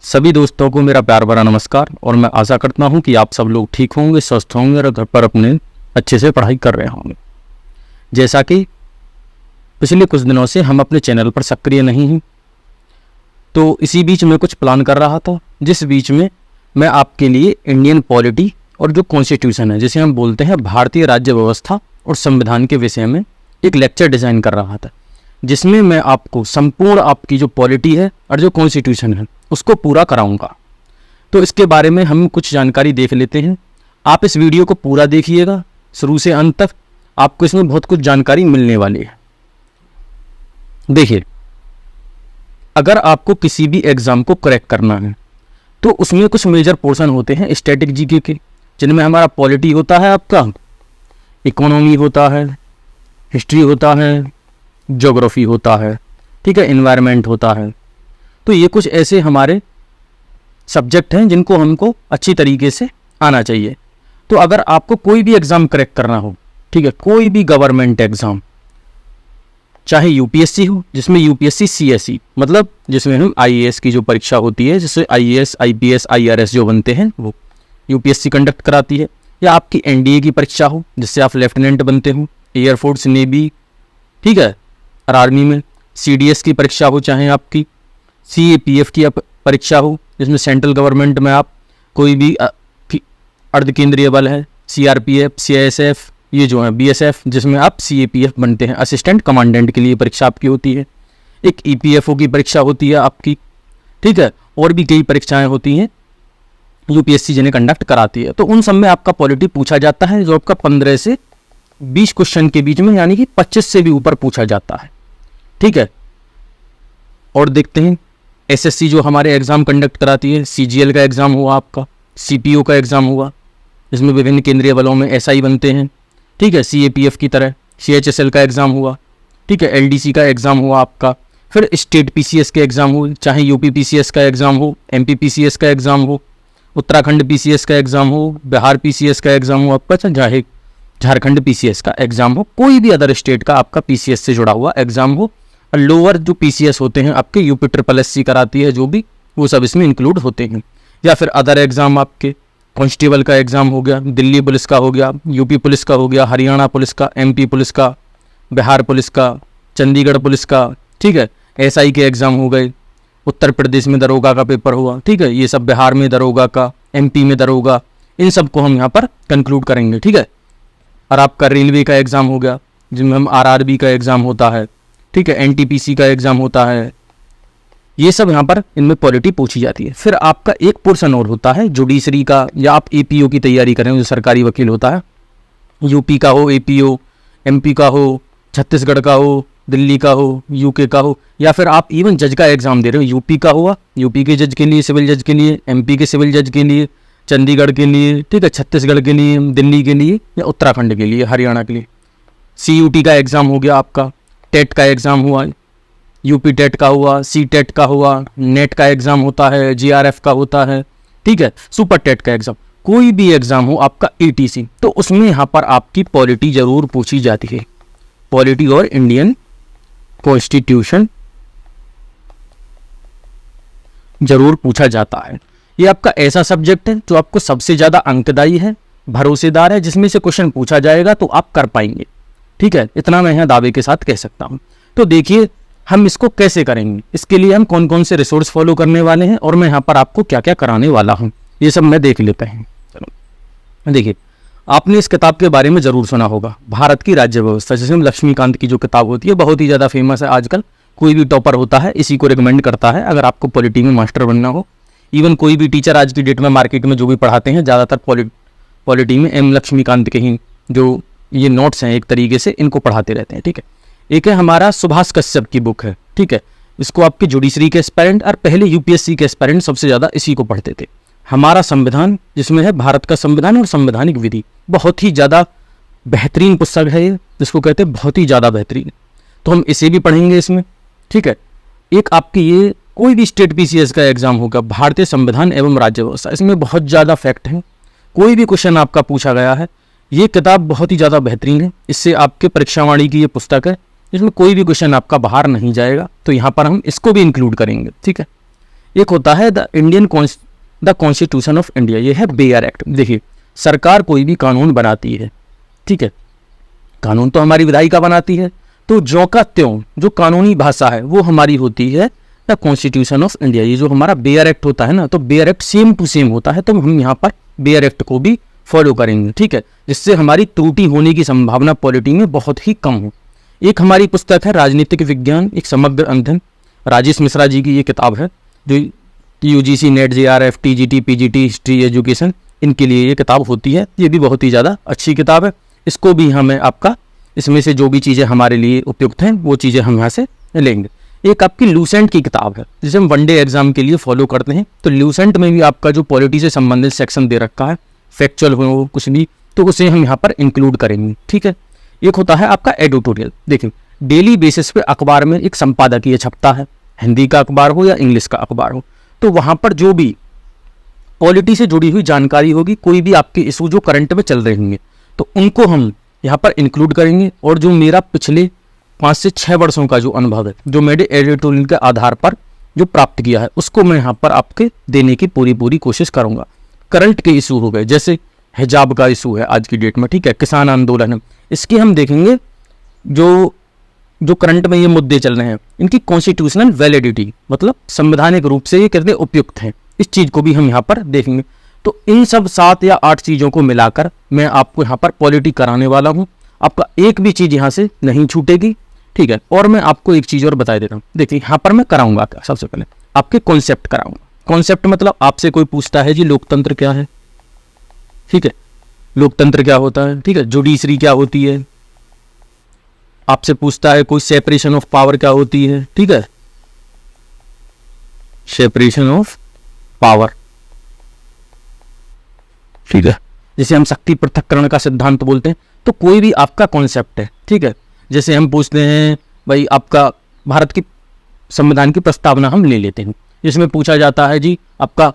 सभी दोस्तों को मेरा प्यार भरा नमस्कार। और मैं आशा करता हूं कि आप सब लोग ठीक होंगे, स्वस्थ होंगे और घर पर अपने अच्छे से पढ़ाई कर रहे होंगे। जैसा कि पिछले कुछ दिनों से हम अपने चैनल पर सक्रिय नहीं हैं, तो इसी बीच मैं कुछ प्लान कर रहा था, जिस बीच में मैं आपके लिए इंडियन पॉलिटी और जो कॉन्स्टिट्यूशन है, जिसे हम बोलते हैं भारतीय राज्य व्यवस्था और संविधान के विषय में एक लेक्चर डिज़ाइन कर रहा था, जिसमें मैं आपको संपूर्ण आपकी जो पॉलिटी है और जो कॉन्स्टिट्यूशन है उसको पूरा कराऊंगा। तो इसके बारे में हम कुछ जानकारी देख लेते हैं। आप इस वीडियो को पूरा देखिएगा, शुरू से अंत तक आपको इसमें बहुत कुछ जानकारी मिलने वाली है। देखिए, अगर आपको किसी भी एग्ज़ाम को क्रैक करना है तो उसमें कुछ मेजर पोर्शन होते हैं स्टैटिक जीके के, जिनमें हमारा पॉलिटी होता है, आपका इकोनॉमी होता है, हिस्ट्री होता है, ज्योग्राफी होता है, ठीक है, एनवायरनमेंट होता है। तो ये कुछ ऐसे हमारे सब्जेक्ट हैं जिनको हमको अच्छी तरीके से आना चाहिए। तो अगर आपको कोई भी एग्ज़ाम क्रैक करना हो, ठीक है, कोई भी गवर्नमेंट एग्ज़ाम, चाहे यूपीएससी हो, जिसमें यूपीएससी सीएसई मतलब जिसमें हम आईएएस की जो परीक्षा होती है, जिससे आईएएस आईपीएस आईआरएस जो बनते हैं वो यूपीएससी कंडक्ट कराती है, या आपकी एनडीए की परीक्षा हो जिससे आप लेफ्टिनेंट बनते हो, एयरफोर्स, नेवी, ठीक है, और आर्मी में सीडीएस की परीक्षा हो, चाहे आपकी सीएपीएफ की परीक्षा हो जिसमें सेंट्रल गवर्नमेंट में आप कोई भी अर्ध केंद्रीय बल है, सीआरपीएफ, सीआईएसएफ, ये जो है बीएसएफ, जिसमें आप सीएपीएफ बनते हैं, असिस्टेंट कमांडेंट के लिए परीक्षा आपकी होती है। एक ईपीएफओ की परीक्षा होती है आपकी, ठीक है, और भी कई परीक्षाएं होती हैं यूपीएससी जिन्हें कंडक्ट कराती है। तो उन सब में आपका पॉलिटी पूछा जाता है, जो आपका 15 से 20 क्वेश्चन के बीच में, यानी कि 25 से भी ऊपर पूछा जाता है, ठीक है। और देखते हैं एसएससी जो हमारे एग्ज़ाम कंडक्ट कराती है, सीजीएल का एग्ज़ाम हुआ आपका, सीपीओ का एग्ज़ाम हुआ, जिसमें विभिन्न केंद्रीय बलों में एसआई बनते हैं, ठीक है, सीएपीएफ की तरह, सीएचएसएल का एग्ज़ाम हुआ, ठीक है, एलडीसी का एग्ज़ाम हुआ आपका, फिर स्टेट पीसीएस के एग्ज़ाम हुए, चाहे यूपी पीसीएस का एग्ज़ाम हो, एमपी पीसीएस का एग्ज़ाम हो, उत्तराखंड पीसीएस का एग्ज़ाम हो, बिहार पीसीएस का एग्ज़ाम हो आपका, चाहे झारखंड पीसीएस का एग्ज़ाम हो, कोई भी अदर स्टेट का आपका पीसीएस से जुड़ा हुआ एग्ज़ाम हो, और लोअर जो पीसीएस होते हैं आपके यूपी ट्रिपल एससी कराती है, जो भी वो सब इसमें इंक्लूड होते हैं। या फिर अदर एग्ज़ाम आपके कांस्टेबल का एग्ज़ाम हो गया, दिल्ली पुलिस का हो गया, यूपी पुलिस का हो गया, हरियाणा पुलिस का, एमपी पुलिस का, बिहार पुलिस का, चंडीगढ़ पुलिस का, ठीक है, एसआई के एग्ज़ाम हो गए, उत्तर प्रदेश में दरोगा का पेपर हुआ, ठीक है, ये सब बिहार में दरोगा का, एमपी में दरोगा, इन सब को हम यहाँ पर कंक्लूड करेंगे, ठीक है। और आपका रेलवे का एग्ज़ाम हो गया, जिसमें हम आरआरबी का एग्ज़ाम होता है, ठीक है, एनटीपीसी का एग्ज़ाम होता है, ये सब यहाँ पर इनमें पॉलिटी पूछी जाती है। फिर आपका एक पोर्शन और होता है जुडिशरी का, या आप एपीओ की तैयारी करें, जो सरकारी वकील होता है, यूपी का हो एपीओ, एमपी का हो, छत्तीसगढ़ का हो, दिल्ली का हो, यूके का हो, या फिर आप इवन जज का एग्ज़ाम दे रहे हो, यूपी का हुआ यूपी के जज के लिए, सिविल जज के लिए, एमपी के सिविल जज के लिए, चंडीगढ़ के लिए, ठीक है, छत्तीसगढ़ के लिए, दिल्ली के लिए, या उत्तराखंड के लिए, हरियाणा के लिए। सीयूटी का एग्ज़ाम हो गया आपका, टेट का एग्ज़ाम हुआ, यूपी टेट का हुआ, सी टेट का हुआ, नेट का एग्ज़ाम होता है, जीआरएफ का होता है, ठीक है, सुपर टेट का एग्ज़ाम, कोई भी एग्ज़ाम हो आपका ईटीसी, तो उसमें यहाँ पर आपकी पॉलिटी ज़रूर पूछी जाती है। पॉलिटी और इंडियन कॉन्स्टिट्यूशन ज़रूर पूछा जाता है। ये आपका ऐसा सब्जेक्ट है जो आपको सबसे ज़्यादा अंकदायी है, भरोसेदार है, जिसमें से क्वेश्चन पूछा जाएगा तो आप कर पाएंगे, ठीक है, इतना मैं यहाँ दावे के साथ कह सकता हूँ। तो देखिए हम इसको कैसे करेंगे, इसके लिए हम कौन कौन से रिसोर्स फॉलो करने वाले हैं, और मैं यहाँ पर आपको क्या क्या कराने वाला हूँ, ये सब मैं देख लेते हैं। चलो देखिए, आपने इस किताब के बारे में ज़रूर सुना होगा, भारत की राज्य व्यवस्था, जिसमें लक्ष्मीकांत की जो किताब होती है बहुत ही ज़्यादा फेमस है आजकल। कोई भी टॉपर होता है इसी को रिकमेंड करता है अगर आपको पॉलिटी में मास्टर बनना हो। इवन कोई भी टीचर आज की डेट में मार्केट में जो भी पढ़ाते हैं, ज़्यादातर पॉलिटी में एम लक्ष्मीकांत के ही जो ये नोट्स हैं एक तरीके से, इनको पढ़ाते रहते हैं, ठीक है। एक है हमारा सुभाष कश्यप की बुक है, ठीक है, इसको आपके जुडिशरी के एस्पायरेंट और पहले यूपीएससी के एस्पायरेंट सबसे ज़्यादा इसी को पढ़ते थे। हमारा संविधान, जिसमें है भारत का संविधान और संवैधानिक विधि, बहुत ही ज़्यादा बेहतरीन पुस्तक है ये, जिसको कहते हैं बहुत ही ज़्यादा बेहतरीन, तो हम इसे भी पढ़ेंगे इसमें, ठीक है। एक आपकी ये कोई भी स्टेट पीसीएस का एग्जाम होगा, भारतीय संविधान एवं राज्य व्यवस्था, इसमें बहुत ज़्यादा फैक्ट हैं, कोई भी क्वेश्चन आपका पूछा गया है, ये किताब बहुत ही ज़्यादा बेहतरीन है। इससे आपके परीक्षावाणी की ये पुस्तक है, इसमें कोई भी क्वेश्चन आपका बाहर नहीं जाएगा, तो यहाँ पर हम इसको भी इंक्लूड करेंगे, ठीक है। एक होता है द कॉन्स्टिट्यूशन ऑफ इंडिया, ये है बेयर एक्ट। देखिए सरकार कोई भी कानून बनाती है, ठीक है, कानून तो हमारी विधायिका बनाती है, तो ज्यों का त्यों जो कानूनी भाषा है वो हमारी होती है द कॉन्स्टिट्यूशन ऑफ इंडिया। ये जो हमारा बेयर एक्ट होता है ना, तो bare act same to same होता है, तो हम यहाँ पर बेयर एक्ट को भी फॉलो करेंगे, ठीक है, जिससे हमारी त्रुटि होने की संभावना पॉलिटी में बहुत ही कम हो। एक हमारी पुस्तक है राजनीतिक विज्ञान एक समग्र अध्ययन, राजेश मिश्रा जी की ये किताब है, जो UGC, net, JRF, TGT, PGT, history education, इनके लिए ये किताब होती है। ये भी बहुत ही ज़्यादा अच्छी किताब है। इसको भी हमें आपका इसमें से जो भी चीज़ें हमारे लिए उपयुक्त हैं वो चीज़ें हम यहाँ से लेंगे। एक आपकी लूसेंट की किताब है जिसे हम वनडे एग्जाम के लिए फॉलो करते हैं, तो लूसेंट में भी आपका जो पॉलिटी से संबंधित सेक्शन दे रखा है, फैक्चुअल हो कुछ भी, तो उसे हम यहाँ पर इंक्लूड करेंगे, ठीक है। एक होता है आपका एडिटोरियल। देखिए डेली बेसिस पे अखबार में एक संपादकीय छपता है, हिंदी का अखबार हो या इंग्लिश का अखबार हो, तो वहाँ पर जो भी पॉलिटी से जुड़ी हुई जानकारी होगी, कोई भी आपके इशू जो करंट में चल रहे होंगे, तो उनको हम यहाँ पर इंक्लूड करेंगे। और जो मेरा पिछले 5 से 6 वर्षों का जो अनुभव है, जो मेरे एडिटोरियल के आधार पर जो प्राप्त किया है, उसको मैं यहाँ पर आपके देने की पूरी कोशिश करूँगा। करंट के इशू हो गए, जैसे हिजाब का इशू है आज की डेट में, ठीक है, किसान आंदोलन है, इसकी हम देखेंगे जो करंट में ये मुद्दे चल रहे हैं, इनकी कॉन्स्टिट्यूशनल वैलिडिटी, मतलब संवैधानिक रूप से ये कितने उपयुक्त हैं, इस चीज़ को भी हम यहाँ पर देखेंगे। तो इन सब 7 या 8 चीज़ों को मिलाकर मैं आपको यहाँ पर पॉलिटी कराने वाला हूँ। आपका एक भी चीज़ यहाँ से नहीं छूटेगी, ठीक है। और मैं आपको एक चीज़ और बता देता हूँ। देखिए यहाँ पर मैं कराऊंगा क्या, सबसे पहले आपके कॉन्सेप्ट कराऊंगा। कॉन्सेप्ट मतलब आपसे कोई पूछता है जी लोकतंत्र क्या है, ठीक है, लोकतंत्र क्या होता है, ठीक है, जुडिशरी क्या होती है, आपसे पूछता है कोई सेपरेशन ऑफ पावर क्या होती है, ठीक है, सेपरेशन ऑफ पावर, ठीक है, जैसे हम शक्ति पृथक्करण का सिद्धांत बोलते हैं। तो कोई भी आपका कॉन्सेप्ट है, ठीक है, जैसे हम पूछते हैं भाई आपका भारत की संविधान की प्रस्तावना हम ले लेते हैं, जिसमें पूछा जाता है जी आपका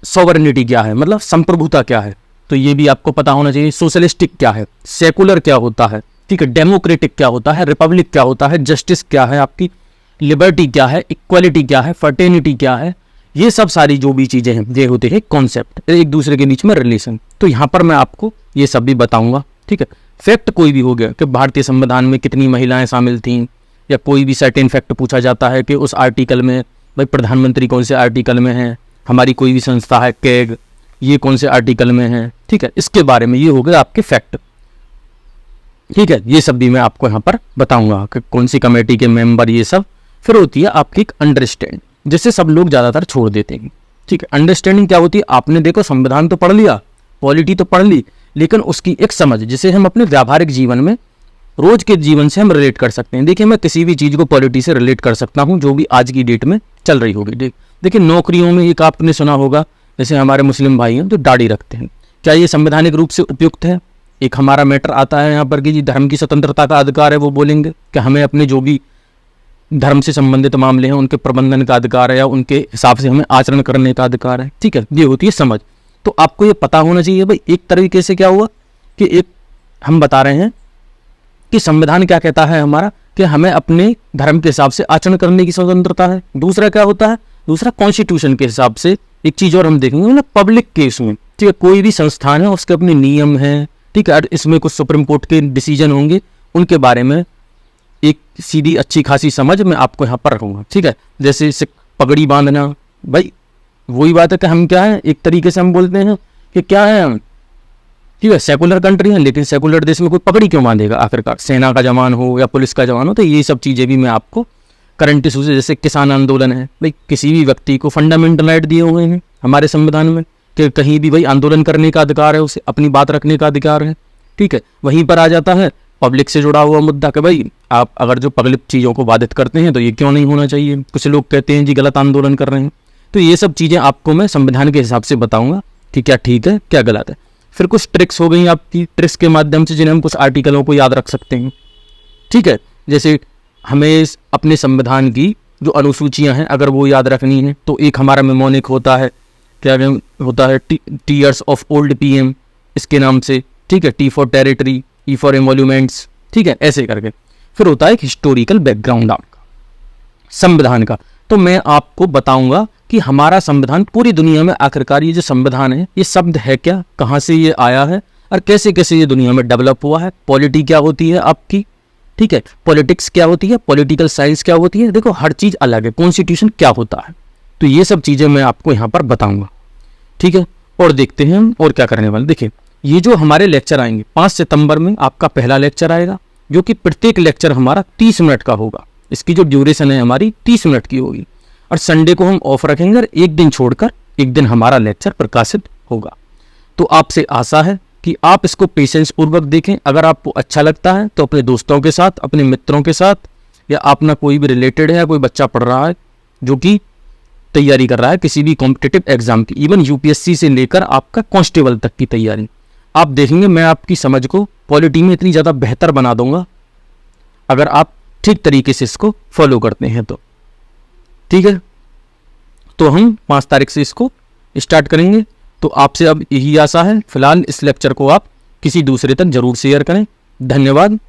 सॉवरेनिटी क्या है, मतलब संप्रभुता क्या है, तो ये भी आपको पता होना चाहिए। सोशलिस्टिक क्या है, सेकुलर क्या होता है, ठीक है, डेमोक्रेटिक क्या होता है, रिपब्लिक क्या होता है, जस्टिस क्या है, आपकी लिबर्टी क्या है, इक्वालिटी क्या है, फर्टेनिटी क्या है, ये सब सारी जो भी चीज़ें हैं ये होते हैं कॉन्सेप्ट, एक दूसरे के बीच में रिलेशन। तो यहाँ पर मैं आपको ये सब भी बताऊंगा, ठीक है। फैक्ट कोई भी हो गया कि भारतीय संविधान में कितनी महिलाएं शामिल थीं, या कोई भी सर्टेन फैक्ट पूछा जाता है कि उस आर्टिकल में भाई प्रधानमंत्री कौन से आर्टिकल में है, हमारी कोई भी संस्था है कैग, ये कौन से आर्टिकल में है, ठीक है, इसके बारे में ये हो गया आपके फैक्ट, ठीक है। ये सब भी मैं आपको यहाँ पर बताऊंगा कि कौन सी कमेटी के मेंबर, ये सब। फिर होती है आपकी एक अंडरस्टैंडिंग, जिससे सब लोग ज़्यादातर छोड़ देते हैं, ठीक है। अंडरस्टैंडिंग क्या होती है, आपने देखो संविधान तो पढ़ लिया, पॉलिटी तो पढ़ ली, लेकिन उसकी एक समझ जिसे हम अपने व्यावहारिक जीवन में, रोज के जीवन से हम रिलेट कर सकते हैं। देखिए मैं किसी भी चीज़ को पॉलिटी से रिलेट कर सकता हूँ जो भी आज की डेट में चल रही होगी। देखिए नौकरियों में एक आपने सुना होगा, जैसे हमारे मुस्लिम भाई हैं जो दाढ़ी रखते हैं, क्या ये संवैधानिक रूप से उपयुक्त है? एक हमारा मैटर आता है यहाँ पर कि जी धर्म की स्वतंत्रता का अधिकार है, वो बोलेंगे कि हमें अपने जो भी धर्म से संबंधित मामले हैं उनके प्रबंधन का अधिकार है, या उनके हिसाब से हमें आचरण करने का अधिकार है, ठीक है, ये होती है समझ। तो आपको ये पता होना चाहिए भाई, एक तरीके से क्या हुआ कि एक हम बता रहे हैं कि संविधान क्या कहता है हमारा, कि हमें अपने धर्म के हिसाब से आचरण करने की स्वतंत्रता है। दूसरा क्या होता है, दूसरा कॉन्स्टिट्यूशन के हिसाब से एक चीज़ और हम देखेंगे ना, पब्लिक केस में, ठीक है, कोई भी संस्थान है उसके अपने नियम हैं, ठीक है, इसमें कुछ सुप्रीम कोर्ट के डिसीजन होंगे, उनके बारे में एक सीधी अच्छी खासी समझ मैं आपको यहाँ पर रखूँगा, ठीक है। जैसे पगड़ी बांधना, भाई वही बात है कि हम क्या है, एक तरीके से हम बोलते हैं कि क्या है हम, ठीक है, सेकुलर कंट्री है, लेकिन सेकुलर देश में कोई पगड़ी क्यों बांधेगा आखिरकार, सेना का जवान हो या पुलिस का जवान हो। तो ये सब चीज़ें भी मैं आपको करंट इशू से, जैसे किसान आंदोलन है, भाई किसी भी व्यक्ति को फंडामेंटल राइट दिए हुए हैं हमारे संविधान में कि कहीं भी भाई आंदोलन करने का अधिकार है, उसे अपनी बात रखने का अधिकार है, ठीक है। वहीं पर आ जाता है पब्लिक से जुड़ा हुआ मुद्दा कि भाई आप अगर जो पब्लिक चीज़ों को बाधित करते हैं तो ये क्यों नहीं होना चाहिए। कुछ लोग कहते हैं जी गलत आंदोलन कर रहे हैं। तो ये सब चीज़ें आपको मैं संविधान के हिसाब से बताऊंगा कि क्या ठीक है क्या गलत है। फिर कुछ ट्रिक्स हो गई आपकी, ट्रिक्स के माध्यम से जिन्हें हम कुछ आर्टिकलों को याद रख सकते हैं, ठीक है। जैसे हमें अपने संविधान की जो अनुसूचियां हैं अगर वो याद रखनी है, तो एक हमारा मेमोनिक होता है, क्या होता है, टीयर्स ऑफ ओल्ड पीएम, इसके नाम से, ठीक है, T for territory, E for emoluments, ठीक है, ऐसे करके। फिर होता है एक हिस्टोरिकल बैकग्राउंड आपका संविधान का, तो मैं आपको बताऊंगा कि हमारा संविधान पूरी दुनिया में आखिरकार ये जो संविधान है ये शब्द है क्या, कहाँ से ये आया है और कैसे कैसे ये दुनिया में डेवलप हुआ है। पॉलिटी क्या होती है आपकी, ठीक है, पॉलिटिक्स क्या होती है, पॉलिटिकल साइंस क्या होती है, देखो हर चीज़ अलग है। कॉन्स्टिट्यूशन क्या होता है, तो ये सब चीज़ें मैं आपको यहाँ पर बताऊंगा, ठीक है। और देखते हैं हम और क्या करने वाले। देखिए ये जो हमारे लेक्चर आएंगे 5 सितंबर में आपका पहला लेक्चर आएगा, जो कि प्रत्येक लेक्चर हमारा 30 मिनट का होगा। इसकी जो ड्यूरेशन है हमारी 30 मिनट की होगी, और संडे को हम ऑफ रखेंगे और एक दिन छोड़कर एक दिन हमारा लेक्चर प्रकाशित होगा। तो आपसे आशा है कि आप इसको पेशेंस पूर्वक देखें। अगर आपको अच्छा लगता है तो अपने दोस्तों के साथ, अपने मित्रों के साथ, या अपना कोई भी रिलेटेड है, कोई बच्चा पढ़ रहा है जो कि तैयारी कर रहा है किसी भी कॉम्पिटिटिव एग्जाम की, इवन यूपीएससी से लेकर आपका कांस्टेबल तक की तैयारी, आप देखेंगे मैं आपकी समझ को पॉलिटी में इतनी ज़्यादा बेहतर बना दूंगा अगर आप ठीक तरीके से इसको फॉलो करते हैं तो, ठीक है। तो हम 5 तारीख से इसको स्टार्ट करेंगे। तो आपसे अब यही आशा है। फिलहाल इस लेक्चर को आप किसी दूसरे तक जरूर शेयर करें। धन्यवाद।